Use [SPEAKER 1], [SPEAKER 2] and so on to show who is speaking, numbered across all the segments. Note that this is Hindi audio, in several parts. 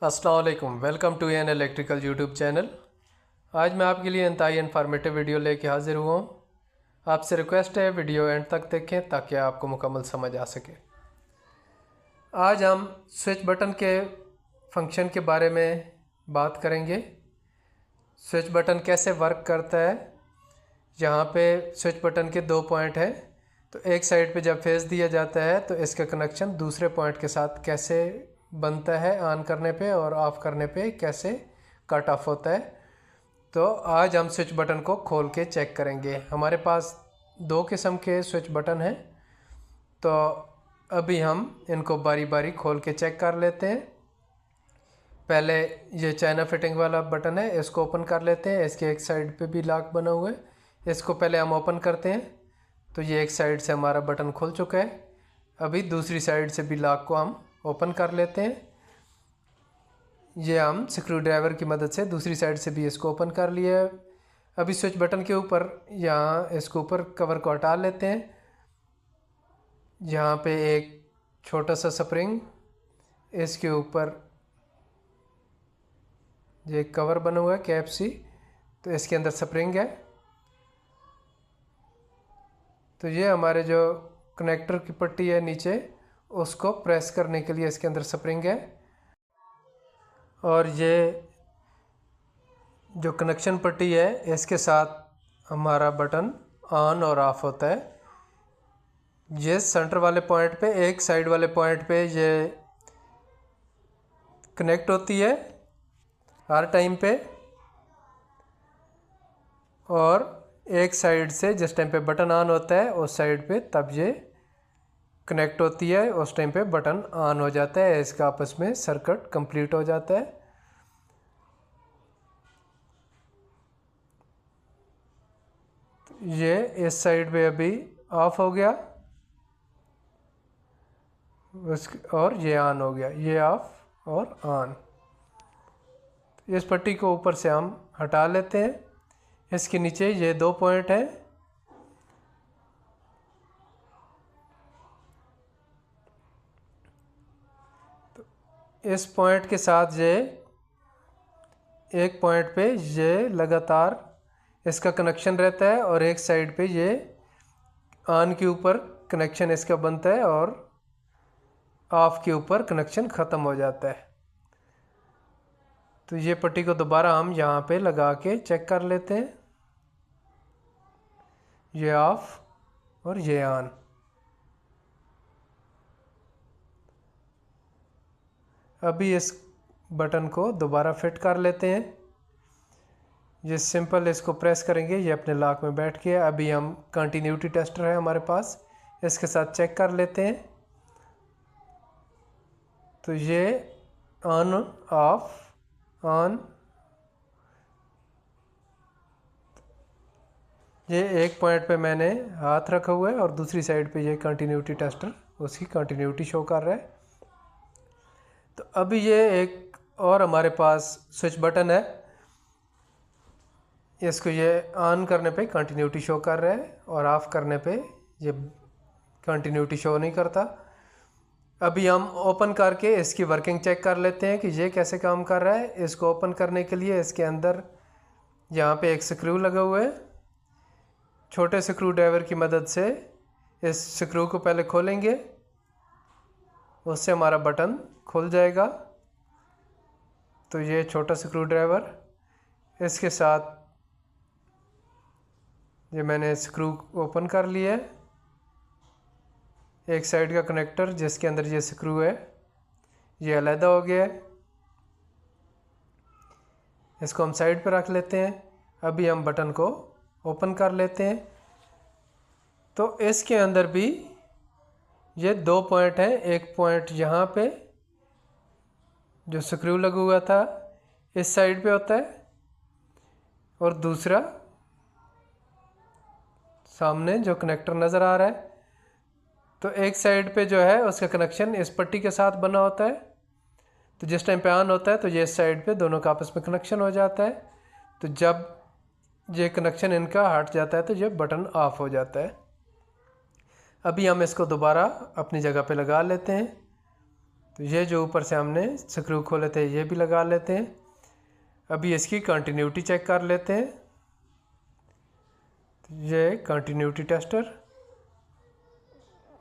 [SPEAKER 1] अस्सलाम वालेकुम, welcome to an electrical YouTube channel. आज मैं आपके लिए इंतहाई इन्फॉर्मेटिव वीडियो लेके हाज़िर हुआ हूँ। आपसे रिक्वेस्ट है वीडियो एंड तक देखें ताकि आपको मुकम्मल समझ आ सके। आज हम स्विच बटन के फंक्शन के बारे में बात करेंगे। स्विच बटन कैसे वर्क करता है। यहाँ पे स्विच बटन के दो पॉइंट हैं, तो एक साइड पे जब फेस दिया जाता है तो इसका कनेक्शन दूसरे पॉइंट के साथ कैसे बनता है, ऑन करने पे और ऑफ़ करने पे कैसे कट ऑफ होता है। तो आज हम स्विच बटन को खोल के चेक करेंगे। हमारे पास दो किस्म के स्विच बटन हैं, तो अभी हम इनको बारी बारी खोल के चेक कर लेते हैं। पहले ये चाइना फिटिंग वाला बटन है, इसको ओपन कर लेते हैं। इसके एक साइड पे भी लॉक बना हुआ है, इसको पहले हम ओपन करते हैं। तो ये एक साइड से हमारा बटन खुल चुका है। अभी दूसरी साइड से भी लॉक को हम ओपन कर लेते हैं। ये हम स्क्रू ड्राइवर की मदद से दूसरी साइड से भी इसको ओपन कर लिया है। अभी स्विच बटन के ऊपर यहाँ इसके ऊपर कवर को हटा लेते हैं। यहाँ पे एक छोटा सा स्प्रिंग, इसके ऊपर ये कवर बना हुआ है कैप सी, तो इसके अंदर स्प्रिंग है। तो ये हमारे जो कनेक्टर की पट्टी है नीचे, उसको प्रेस करने के लिए इसके अंदर स्प्रिंग है। और ये जो कनेक्शन पट्टी है, इसके साथ हमारा बटन ऑन और ऑफ होता है। ये सेंटर वाले पॉइंट पे, एक साइड वाले पॉइंट पे ये कनेक्ट होती है हर टाइम पे, और एक साइड से जिस टाइम पे बटन ऑन होता है उस साइड पे तब ये कनेक्ट होती है, उस टाइम पे बटन ऑन हो जाता है। इसका आपस में सर्किट कंप्लीट हो जाता है। ये इस साइड पे अभी ऑफ हो गया, और ये ऑन हो गया, ये ऑफ और ऑन। इस पट्टी को ऊपर से हम हटा लेते हैं। इसके नीचे ये दो पॉइंट हैं, तो इस पॉइंट के साथ ये एक पॉइंट पे ये लगातार इसका कनेक्शन रहता है, और एक साइड पे ये ऑन के ऊपर कनेक्शन इसका बनता है और ऑफ के ऊपर कनेक्शन ख़त्म हो जाता है। तो ये पट्टी को दोबारा हम यहाँ पे लगा के चेक कर लेते हैं। ये ऑफ और ये ऑन। अभी इस बटन को दोबारा फिट कर लेते हैं। ये सिंपल इसको प्रेस करेंगे, ये अपने लॉक में बैठ गया। अभी हम कंटिन्यूटी टेस्टर है हमारे पास, इसके साथ चेक कर लेते हैं। तो ये ऑन ऑफ ऑन, ये एक पॉइंट पे मैंने हाथ रखा हुआ है और दूसरी साइड पे ये कंटिन्यूटी टेस्टर उसकी कंटिन्यूटी शो कर रहा है। तो अभी ये एक और हमारे पास स्विच बटन है, इसको ये ऑन करने पे कंटिन्यूटी शो कर रहा है और ऑफ़ करने पे ये कंटिन्यूटी शो नहीं करता। अभी हम ओपन करके इसकी वर्किंग चेक कर लेते हैं कि ये कैसे काम कर रहा है। इसको ओपन करने के लिए इसके अंदर यहाँ पे एक स्क्रू लगा हुआ है। छोटे स्क्रू ड्राइवर की मदद से इस स्क्रू को पहले खोलेंगे, उससे हमारा बटन खुल जाएगा। तो ये छोटा स्क्रू ड्राइवर, इसके साथ ये मैंने स्क्रू ओपन कर लिया है। एक साइड का कनेक्टर जिसके अंदर ये स्क्रू है, ये अलग हो गया है। इसको हम साइड पर रख लेते हैं। अभी हम बटन को ओपन कर लेते हैं। तो इसके अंदर भी ये दो पॉइंट हैं। एक पॉइंट यहाँ पे जो स्क्रू लगा हुआ था इस साइड पे होता है, और दूसरा सामने जो कनेक्टर नज़र आ रहा है। तो एक साइड पे जो है उसका कनेक्शन इस पट्टी के साथ बना होता है। तो जिस टाइम पे ऑन होता है तो ये इस साइड पे दोनों का आपस में कनेक्शन हो जाता है। तो जब ये कनेक्शन इनका हट जाता है तो ये बटन ऑफ हो जाता है। अभी हम इसको दोबारा अपनी जगह पे लगा लेते हैं। तो ये जो ऊपर से हमने स्क्रू खोले थे ये भी लगा लेते हैं। अभी इसकी कंटिन्यूटी चेक कर लेते हैं। तो ये कंटिन्यूटी टेस्टर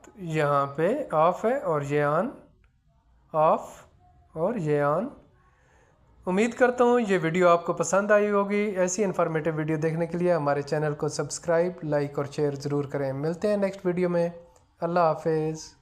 [SPEAKER 1] तो यहाँ पे ऑफ है और ये ऑन, ऑफ और ये ऑन। उम्मीद करता हूँ ये वीडियो आपको पसंद आई होगी। ऐसी इन्फॉर्मेटिव वीडियो देखने के लिए हमारे चैनल को सब्सक्राइब, लाइक और शेयर ज़रूर करें। मिलते हैं नेक्स्ट वीडियो में। अल्लाह हाफिज़।